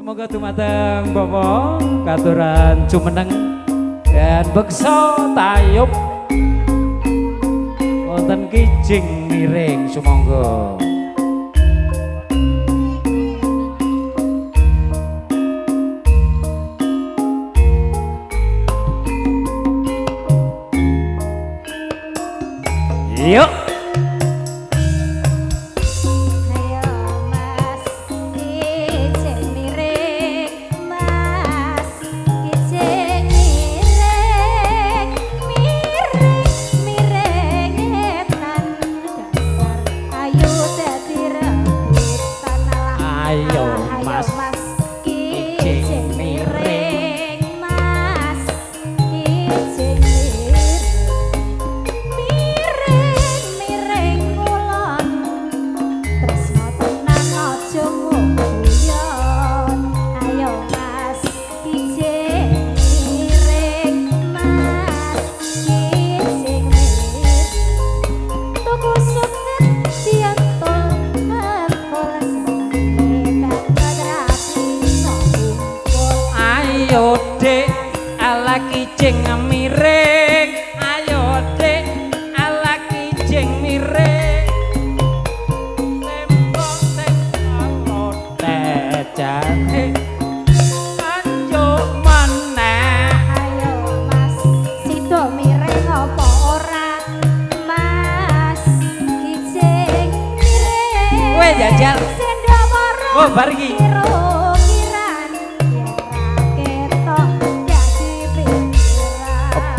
Semoga dumateng Bapak katuran jumeneng dan beksa tayub wonten kijing miring sumangga. Yuk. Kijing miring, ayo dek ala kijing miring. Tembok tembok tejane anjuk maneh. Ayo mas, sido miring apa ora? Mas, kijing miring. Weh jajal. Sendok moro. Oh bar iki.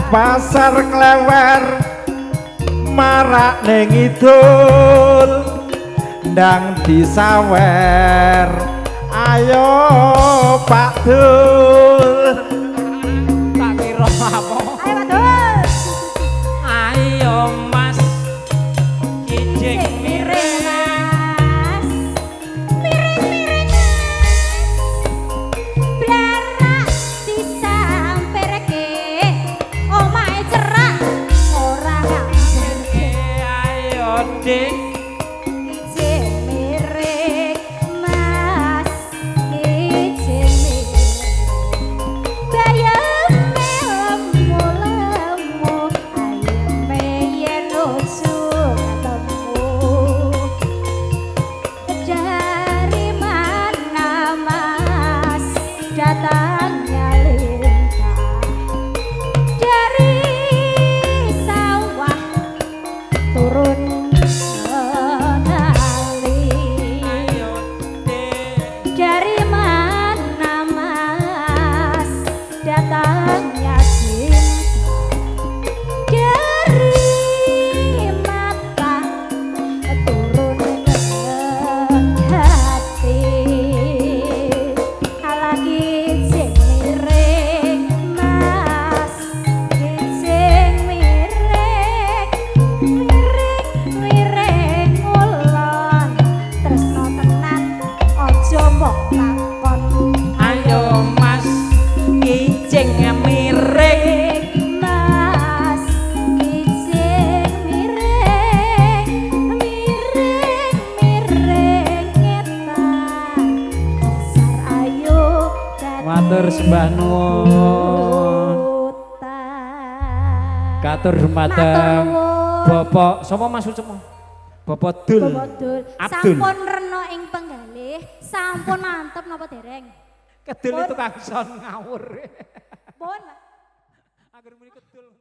Pasar Klewer marak ning idul ndang disawer ayo Pak Dul Tak kira apa. Ayo Pak Dul. Ayo Mas kijing miring. Kijing miring mas, kijing miring bayame lemu-lemu ayeme yen ujug temu dari mana mas datangnya lintah dari sawah turun dari mana mas datangnya cinta dari mata turun ke hati lagi kijing miring mas kijing miring miring ulon tresno tenan ojo mbok takon. Ayo Mas kijing miring. Mas kijing miring miring ngetan dasar ayu Matur sembah nuwun. Katur dumateng Bapak sapa Mas Ucep? Bapak Dul. Bapak Dul. Abdul. Sampun rena ing penggalih, sampun mantep napa dereng? Kedul itu kang son ngawur. Pun. Agar muni kedul.